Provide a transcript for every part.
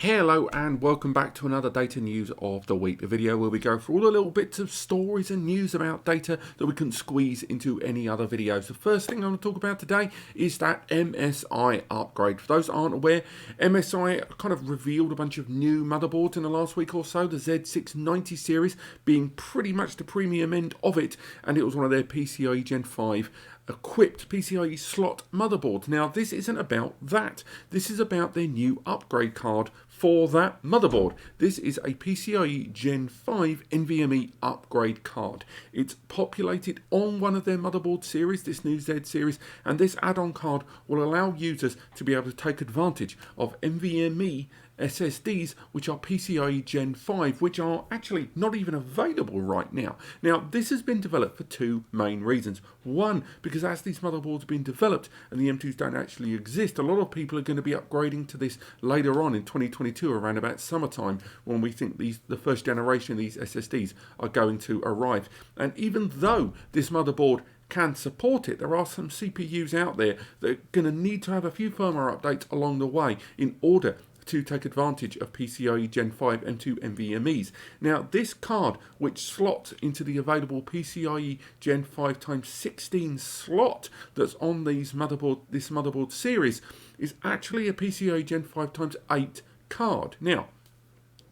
Hello and welcome back to another data news of the week, the video where we go through all the little bits of stories and news about data that we couldn't squeeze into any other videos. The first thing I'm going to talk about today is that MSI upgrade. For those that aren't aware, MSI kind of revealed a bunch of new motherboards in the last week or so, the Z690 series being pretty much the premium end of it, and it was one of their PCIe Gen5 equipped PCIe slot motherboards. Now this isn't about that, this is about their new upgrade card for that motherboard. This is a PCIe Gen5 NVMe upgrade card. It's populated on one of their motherboard series, this new Z series, and this add-on card will allow users to be able to take advantage of NVMe SSDs, which are PCIe Gen5, which are actually not even available right now. Now, this has been developed for two main reasons. One, because as these motherboards have been developed and the M2s don't actually exist, a lot of people are going to be upgrading to this later on in 2022, around about summertime, when we think the first generation of these SSDs are going to arrive. And even though this motherboard can support it, there are some CPUs out there that are going to need to have a few firmware updates along the way in order to take advantage of PCIe Gen5 M2 NVMEs. Now, this card, which slots into the available PCIe Gen5 x 16 slot that's on this motherboard series, is actually a PCIe Gen5 x 8 card. Now,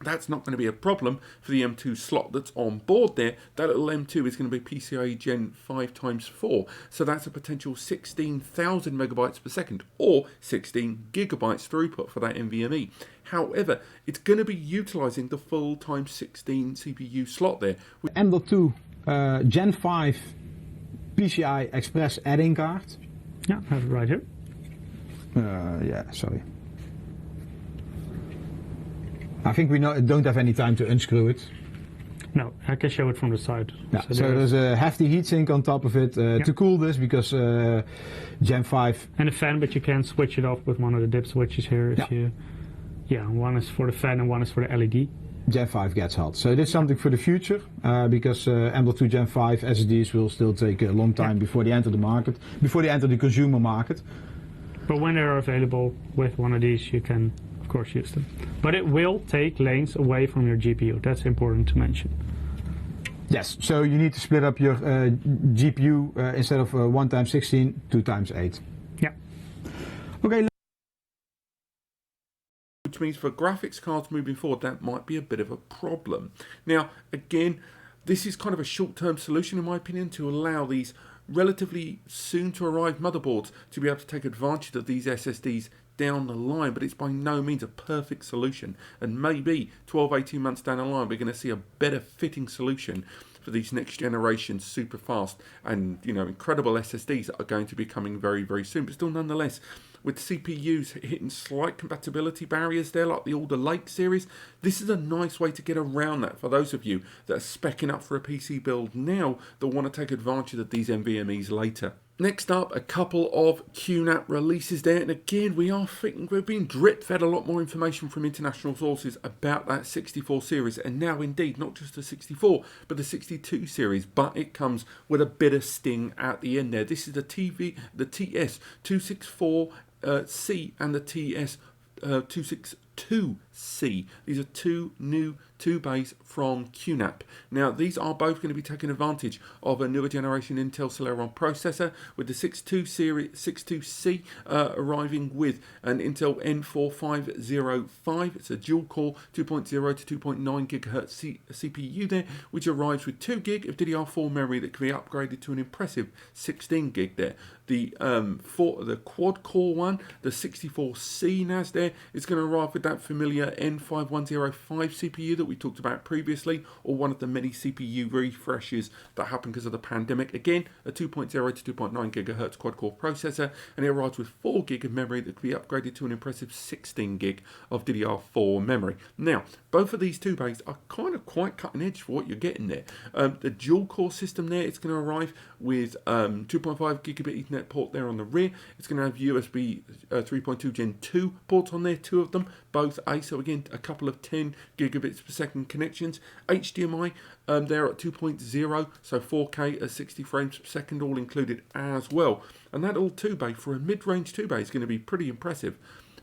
that's not going to be a problem for the M2 slot that's on board there. That little M2 is going to be PCIe Gen5 x 4. So that's a potential 16,000 megabytes per second or 16 gigabytes throughput for that NVMe. However, it's going to be utilizing the full x 16 CPU slot there. M.2 Gen5 PCI Express add-in card. Yeah, I have it right here. Yeah, sorry. I think we don't have any time to unscrew it. No, I can show it from the side. Yeah, so there's a hefty heatsink on top of it to cool this, because Gen5... And a fan, but you can switch it off with one of the dip switches here. If you, one is for the fan and one is for the LED. Gen5 gets hot. So this is something for the future, because M.2 Gen5 SSDs will still take a long time before they enter the market, before they enter the consumer market. But when they're available with one of these, you can of course use them. But it will take lanes away from your GPU. That's important to mention. Yes, so you need to split up your GPU instead of 1 x 16, 2 x 8. Yeah. Okay. Which means for graphics cards moving forward, that might be a bit of a problem. Now, again, this is kind of a short-term solution, in my opinion, to allow these relatively soon to arrive motherboards to be able to take advantage of these SSDs down the line, but it's by no means a perfect solution, and maybe 12-18 months down the line we're going to see a better fitting solution for these next generation super fast and incredible SSDs that are going to be coming very, very soon. But still, nonetheless, with CPUs hitting slight compatibility barriers there, like the Alder Lake series, this is a nice way to get around that for those of you that are speccing up for a PC build now that want to take advantage of these NVMEs later. Next up, a couple of QNAP releases there, and again we've been drip fed a lot more information from international sources about that 64 series, and now indeed not just the 64 but the 62 series, but it comes with a bit of sting at the end there. This is the TS-264C and the TS-262C. These are two new 2-bays from QNAP. Now, these are both going to be taking advantage of a newer generation Intel Celeron processor, with the 62C arriving with an Intel N4505. It's a dual-core 2.0 to 2.9 GHz CPU there, which arrives with 2 GB of DDR4 memory that can be upgraded to an impressive 16 GB there. The quad-core one, the 64C NAS there, is going to arrive with that familiar N5105 CPU that we talked about previously, or one of the many CPU refreshes that happen because of the pandemic. Again, a 2.0 to 2.9 GHz quad-core processor, and it arrives with 4 GB of memory that can be upgraded to an impressive 16 GB of DDR4 memory. Now, both of these 2-bays are kind of quite cutting edge for what you're getting there. The dual-core system there, it's going to arrive with 2.5 gigabit Ethernet port there on the rear. It's going to have USB 3.2 Gen 2 ports on there, 2 of them, both A, so again a couple of 10 gigabits per second connections. HDMI there at 2.0, so 4K at 60 frames per second, all included as well. And that all 2-bay for a mid-range 2-bay is going to be pretty impressive.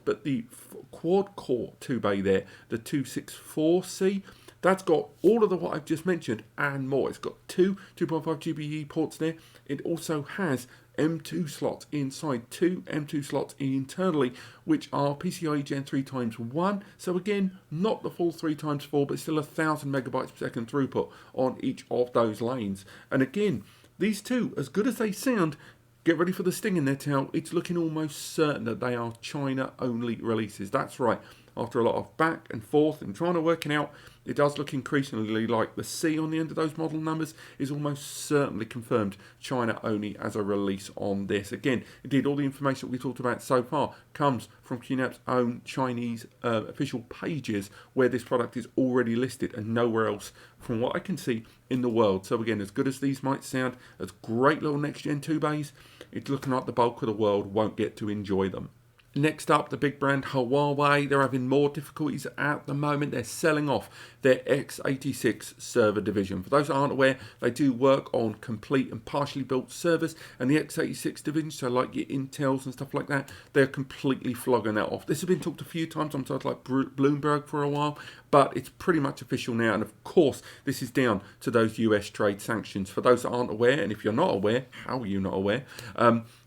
but the quad-core 2-bay there, the 264C, that's got all of what I've just mentioned and more. It's got two 2.5 GBE ports there. It also has M2 slots inside, two M2 slots internally, which are PCIe Gen 3 x 1. So again, not the full 3 x 4, but still 1,000 megabytes per second throughput on each of those lanes. And again, these two, as good as they sound, get ready for the sting in their tail. It's looking almost certain that they are China-only releases. That's right. After a lot of back and forth and trying to work it out, it does look increasingly like the C on the end of those model numbers is almost certainly confirmed China only as a release on this. Again, indeed, all the information that we talked about so far comes from QNAP's own Chinese official pages where this product is already listed and nowhere else from what I can see in the world. So again, as good as these might sound, as great little next-gen 2 bays, it's looking like the bulk of the world won't get to enjoy them. Next up, the big brand Huawei. They're having more difficulties at the moment. They're selling off their x86 server division. For those that aren't aware, they do work on complete and partially built servers, and the x86 division, so like your Intels and stuff like that, they're completely flogging that off. This has been talked a few times on sites like Bloomberg for a while, but it's pretty much official now. And of course, this is down to those US trade sanctions. For those that aren't aware, and if you're not aware, how are you not aware?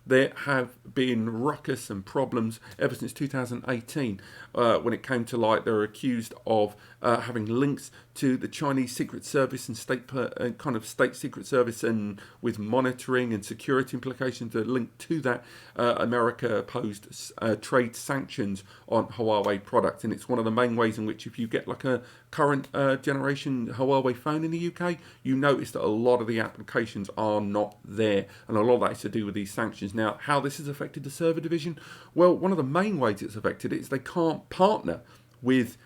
There have been ruckus and problems ever since 2018 when it came to light. They were accused of having links to the Chinese Secret Service and state secret service, and with monitoring and security implications that linked to that. America posed trade sanctions on Huawei products, and it's one of the main ways in which, if you get like a current generation Huawei phone in the UK, you notice that a lot of the applications are not there, and a lot of that is to do with these sanctions. Now, how this has affected the server division? Well, one of the main ways it's affected it is they can't partner with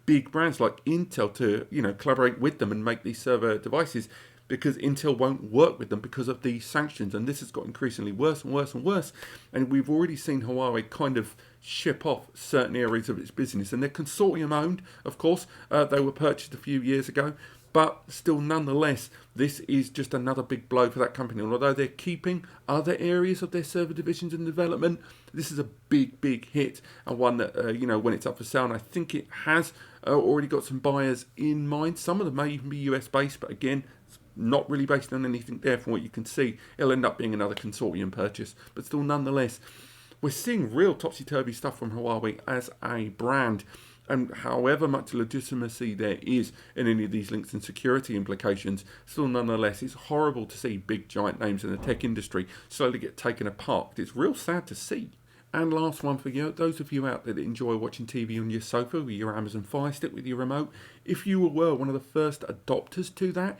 big brands like Intel to collaborate with them and make these server devices, because Intel won't work with them because of these sanctions. And this has got increasingly worse and worse and worse. And we've already seen Huawei kind of ship off certain areas of its business. And they're consortium owned, of course. They were purchased a few years ago. But still, nonetheless, this is just another big blow for that company. And although they're keeping other areas of their server divisions in development, this is a big, big hit, and one that, when it's up for sale, and I think it has already got some buyers in mind. Some of them may even be US-based, but again, it's not really based on anything there from what you can see. It'll end up being another consortium purchase. But still, nonetheless, we're seeing real topsy-turvy stuff from Huawei as a brand. And however much legitimacy there is in any of these links and security implications, still nonetheless, it's horrible to see big giant names in the tech industry slowly get taken apart. It's real sad to see. And last one for you, those of you out there that enjoy watching TV on your sofa with your Amazon Fire Stick with your remote, if you were one of the first adopters to that,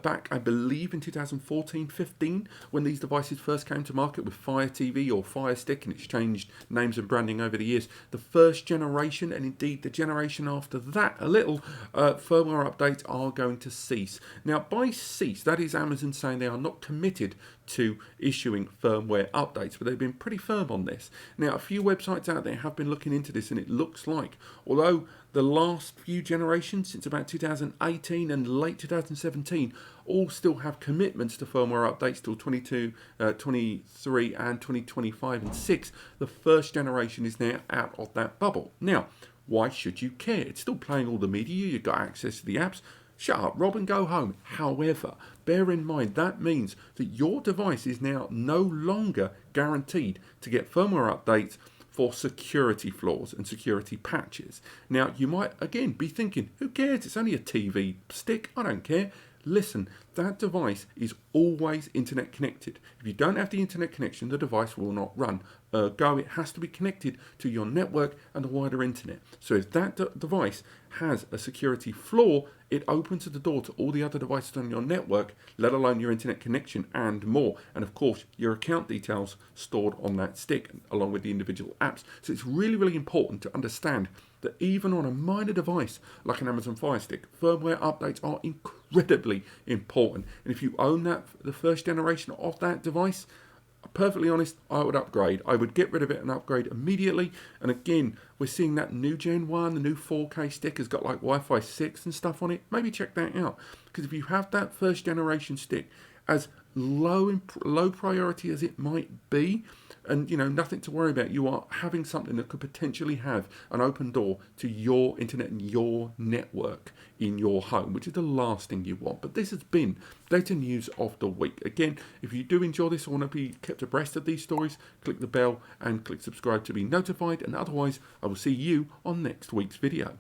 back, I believe, in 2014-15, when these devices first came to market with Fire TV or Fire Stick, and it's changed names and branding over the years, the first generation, and indeed the generation after that, a little, firmware updates are going to cease. Now, by cease, that is Amazon saying they are not committed to issuing firmware updates, but they've been pretty firm on this. Now, a few websites out there have been looking into this, and it looks like, although the last few generations, since about 2018 and late 2017, all still have commitments to firmware updates till 22, 23 and 2025 and 6, the first generation is now out of that bubble. Now, why should you care? It's still playing all the media, you've got access to the apps. Shut up, Rob, and go home. However, bear in mind that means that your device is now no longer guaranteed to get firmware updates for security flaws and security patches. Now, you might again be thinking, who cares? It's only a TV stick. I don't care. Listen, that device is always internet connected. If you don't have the internet connection, the device will not run. Ergo, it has to be connected to your network and the wider internet. So if that device has a security flaw, it opens the door to all the other devices on your network, let alone your internet connection and more. And of course, your account details stored on that stick, along with the individual apps. So it's really, really important to understand that even on a minor device like an Amazon Fire Stick, firmware updates are incredibly important. And if you own the first generation of that device, perfectly honest, I would upgrade. I would get rid of it and upgrade immediately. And again, we're seeing that new Gen 1, the new 4K stick has got like Wi-Fi 6 and stuff on it. Maybe check that out. Because if you have that first generation stick, as low priority as it might be, and nothing to worry about, you are having something that could potentially have an open door to your internet and your network in your home, which is the last thing you want. But this has been Data News of the Week. Again, if you do enjoy this or want to be kept abreast of these stories, click the bell and click subscribe to be notified, and otherwise I will see you on next week's video.